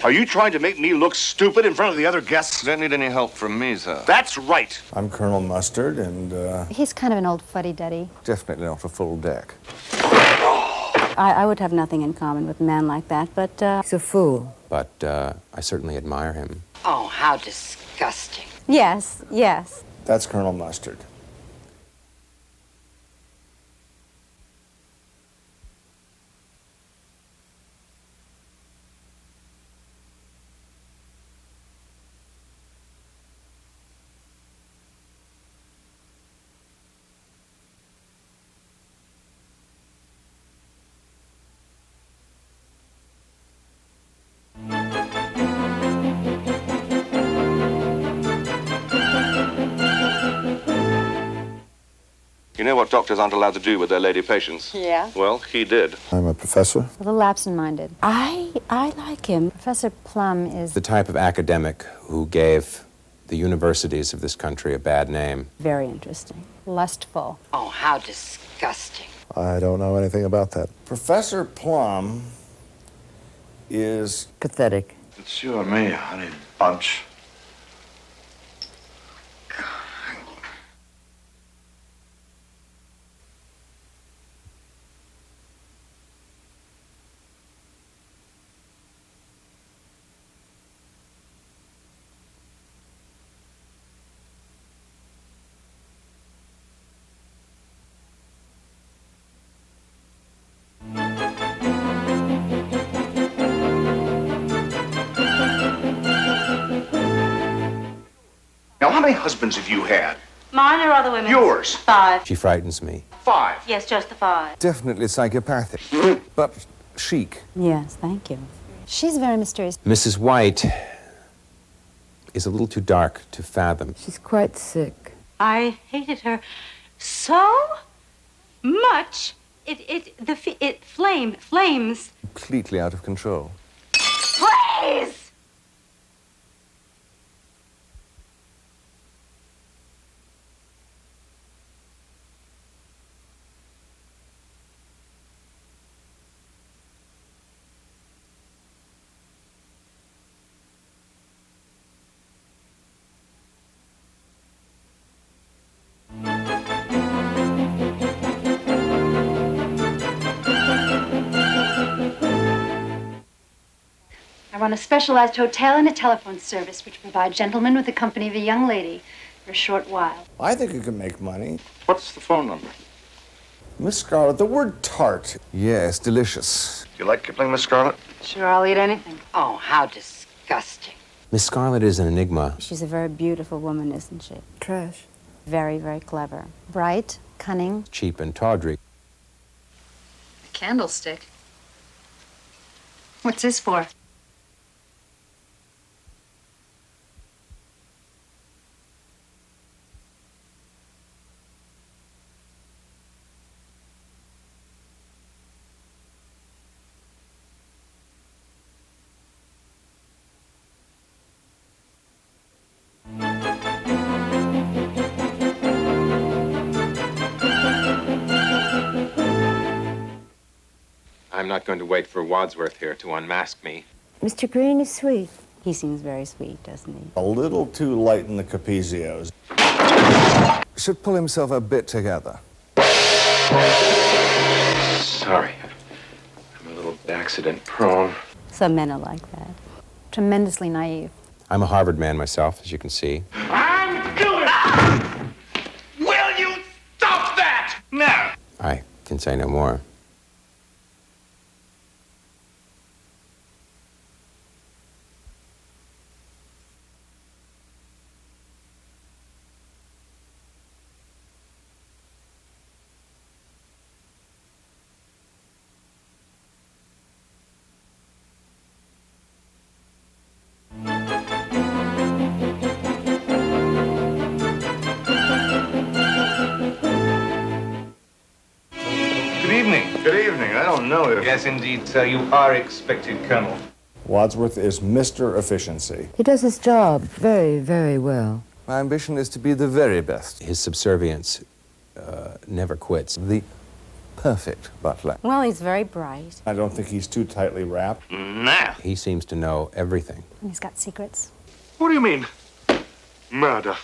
Are you trying to make me look stupid in front of the other guests? You don't need any help from me, sir. That's right. I'm Colonel Mustard, and, He's kind of an old fuddy-duddy. definitely not a full deck. I would have nothing in common with a man like that, but, He's a fool. But I certainly admire him. Oh, how disgusting. yes, yes. That's Colonel Mustard. You know what doctors aren't allowed to do with their lady patients? Yeah? Well, he did. I'm a professor. A little absent-minded. I like him. Professor Plum is The type of academic who gave the universities of this country a bad name. Very interesting. lustful. Oh, how disgusting. I don't know anything about that. Professor Plum is... Pathetic. It's you and me, honey bunch. Now, how many husbands have you had? Mine or other women? Yours. 5. She frightens me. 5. Yes, just the 5. definitely psychopathic, but chic. Yes, thank you. She's very mysterious. Mrs. White is a little too dark to fathom. She's quite sick. I hated her so much. It flames. Completely out of control. Please! I run a specialized hotel and a telephone service which provide gentlemen with the company of a young lady for a short while. I think you can make money. What's the phone number? Miss Scarlett, the word tart. Yes, delicious. Do you like Kipling, Miss Scarlett? Sure, I'll eat anything. Oh, how disgusting. Miss Scarlett is an enigma. She's a very beautiful woman, isn't she? Trash. Very, very clever. Bright, cunning. Cheap and tawdry. A candlestick? What's this for? I'm not going to wait for Wadsworth here to unmask me. Mr. Green is sweet. He seems very sweet, doesn't he? A little too light in the Capezios. Should pull himself a bit together. Sorry. I'm a little accident prone. Some men are like that. Tremendously naive. I'm a Harvard man myself, as you can see. I'm doing it! Will you stop that? No. I can say no more. Good evening. I don't know if... Yes, indeed, sir. You are expected, Colonel. Wadsworth is Mr. Efficiency. He does his job very, very well. My ambition is to be the very best. His subservience never quits. The perfect butler. Well, he's very bright. I don't think he's too tightly wrapped. Now. He seems to know everything. And he's got secrets. What do you mean? Murder.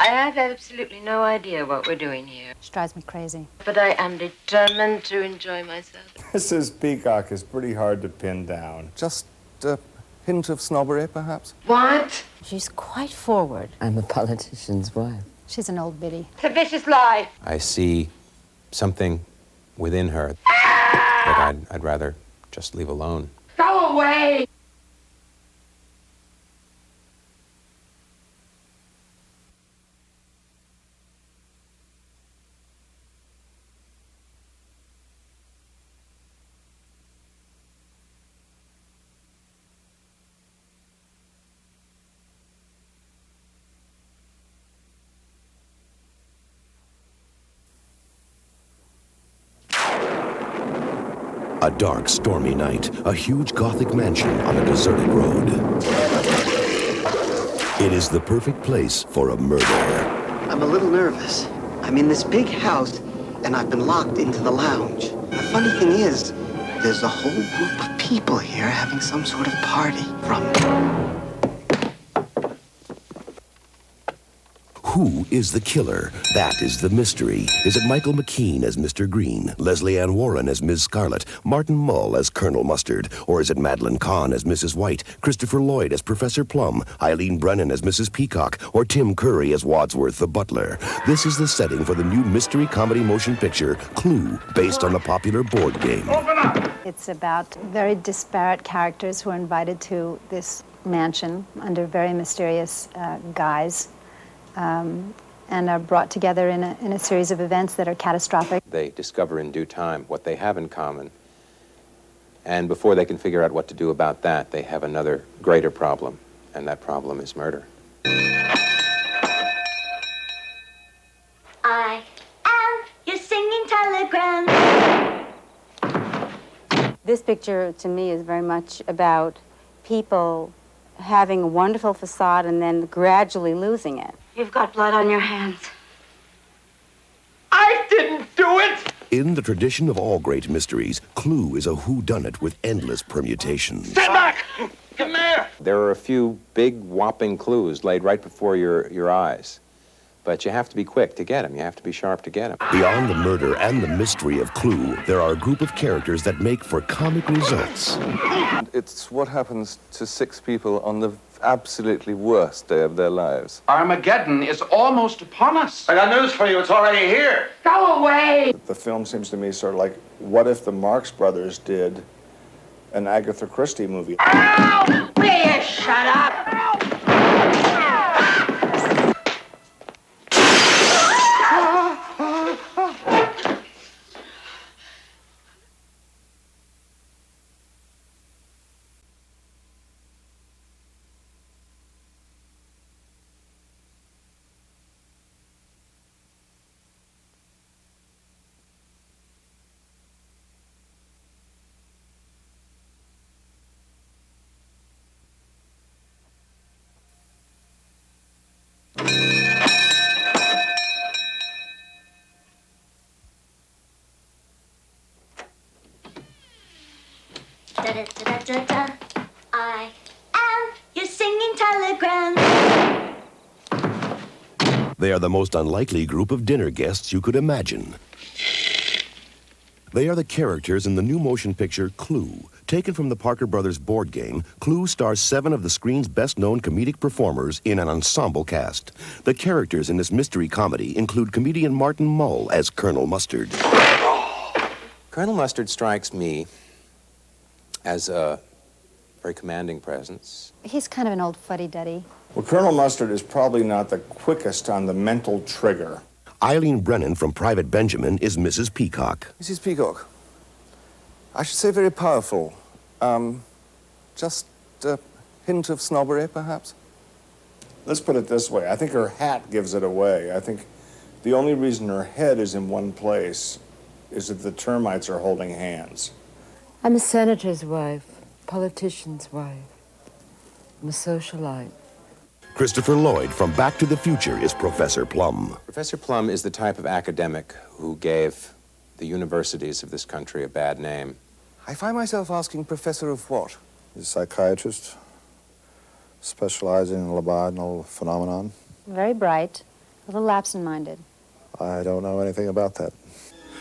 I have absolutely no idea what we're doing here. She drives me crazy. But I am determined to enjoy myself. Mrs. Peacock is pretty hard to pin down. Just a hint of snobbery, perhaps? What? She's quite forward. I'm a politician's wife. She's an old biddy. It's a vicious lie. I see something within her that I'd rather just leave alone. Go away! A dark, stormy night, a huge Gothic mansion on a deserted road. It is the perfect place for a murder. I'm a little nervous. I'm in this big house, and I've been locked into the lounge. The funny thing is, there's a whole group of people here having some sort of party. Who is the killer? That is the mystery. Is it Michael McKean as Mr. Green, Lesley Ann Warren as Ms. Scarlet, Martin Mull as Colonel Mustard, or is it Madeline Kahn as Mrs. White, Christopher Lloyd as Professor Plum, Eileen Brennan as Mrs. Peacock, or Tim Curry as Wadsworth the butler? This is the setting for the new mystery comedy motion picture, Clue, based on the popular board game. It's about very disparate characters who are invited to this mansion under very mysterious guise. And are brought together in a series of events that are catastrophic. They discover in due time what they have in common. And before they can figure out what to do about that, they have another greater problem, and that problem is murder. I am your singing telegram. This picture, to me, is very much about people having a wonderful facade and then gradually losing it. You've got blood on your hands. I didn't do it! In the tradition of all great mysteries, Clue is a whodunit with endless permutations. Stand back! Come here! There are a few big, whopping clues laid right before your eyes. But you have to be quick to get them. You have to be sharp to get them. Beyond the murder and the mystery of Clue, there are a group of characters that make for comic results. It's what happens to 6 people on the absolutely worst day of their lives. Armageddon is almost upon us. I got news for you. It's already here. Go away! The film seems to me sort of like, what if the Marx Brothers did an Agatha Christie movie? Ow! Will you shut up? Da-da-da-da-da-da. I am your singing telegram. They are the most unlikely group of dinner guests you could imagine. They are the characters in the new motion picture Clue. Taken from the Parker Brothers board game, Clue stars 7 of the screen's best-known comedic performers in an ensemble cast. The characters in this mystery comedy include comedian Martin Mull as Colonel Mustard. Colonel Mustard strikes me as a very commanding presence. He's kind of an old fuddy-duddy. Well, Colonel Mustard is probably not the quickest on the mental trigger. Eileen Brennan from Private Benjamin is Mrs. Peacock. Mrs. Peacock, I should say very powerful. Just a hint of snobbery, perhaps? Let's put it this way. I think her hat gives it away. I think the only reason her head is in one place is that the termites are holding hands. I'm a senator's wife, politician's wife. I'm a socialite. Christopher Lloyd from Back to the Future is Professor Plum. Professor Plum is the type of academic who gave the universities of this country a bad name. I find myself asking professor of what? He's a psychiatrist, specializing in libidinal phenomenon. Very bright, a little absent-minded. I don't know anything about that.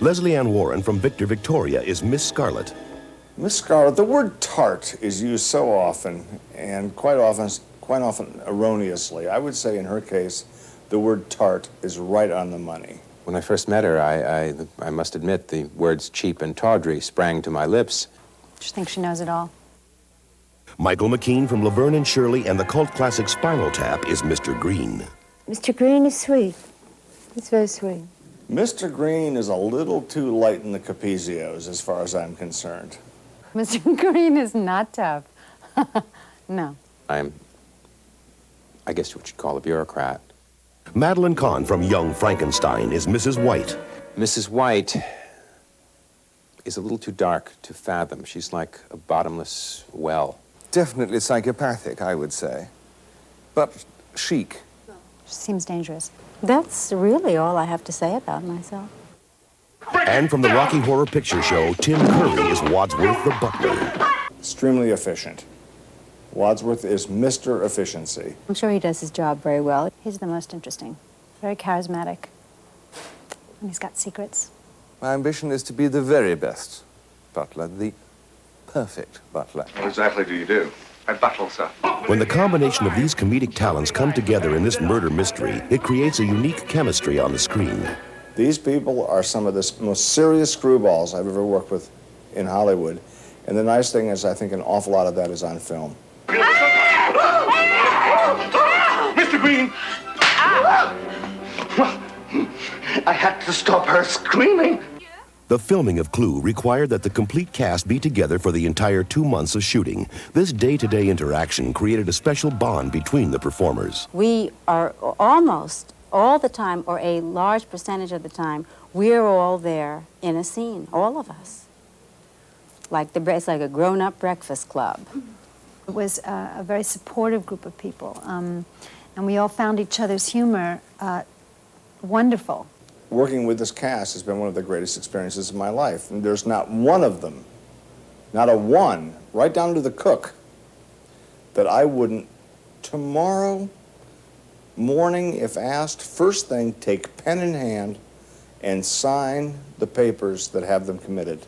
Lesley Ann Warren from Victor Victoria is Miss Scarlet. Miss Scarlet, the word tart is used so often, and quite often erroneously. I would say in her case, the word tart is right on the money. When I first met her, I must admit the words cheap and tawdry sprang to my lips. She thinks she knows it all. Michael McKean from Laverne and Shirley and the cult classic Spinal Tap is Mr. Green. Mr. Green is sweet. He's very sweet. Mr. Green is a little too light in the Capezios, as far as I'm concerned. Mr. Green is not tough. No. I guess what you'd call a bureaucrat. Madeline Kahn from Young Frankenstein is Mrs. White. Mrs. White is a little too dark to fathom. She's like a bottomless well. Definitely psychopathic, I would say. But chic. She seems dangerous. That's really all I have to say about myself. And from the Rocky Horror Picture Show, Tim Curry is Wadsworth the butler. Extremely efficient. Wadsworth is Mr. Efficiency. I'm sure he does his job very well. He's the most interesting. Very charismatic. And he's got secrets. My ambition is to be the very best butler, the perfect butler. What exactly do you do? I battle, sir. When the combination of these comedic talents come together in this murder mystery, it creates a unique chemistry on the screen. These people are some of the most serious screwballs I've ever worked with in Hollywood. And the nice thing is I think an awful lot of that is on film. Mr. Green! I had to stop her screaming. The filming of Clue required that the complete cast be together for the entire 2 months of shooting. This day-to-day interaction created a special bond between the performers. We are almost all the time, or a large percentage of the time, we're all there in a scene, all of us. It's like a grown-up breakfast club. It was a very supportive group of people, and we all found each other's humor wonderful. Working with this cast has been one of the greatest experiences of my life. And there's not one of them, not a one, right down to the cook, that I wouldn't, tomorrow morning, if asked, first thing, take pen in hand and sign the papers that have them committed.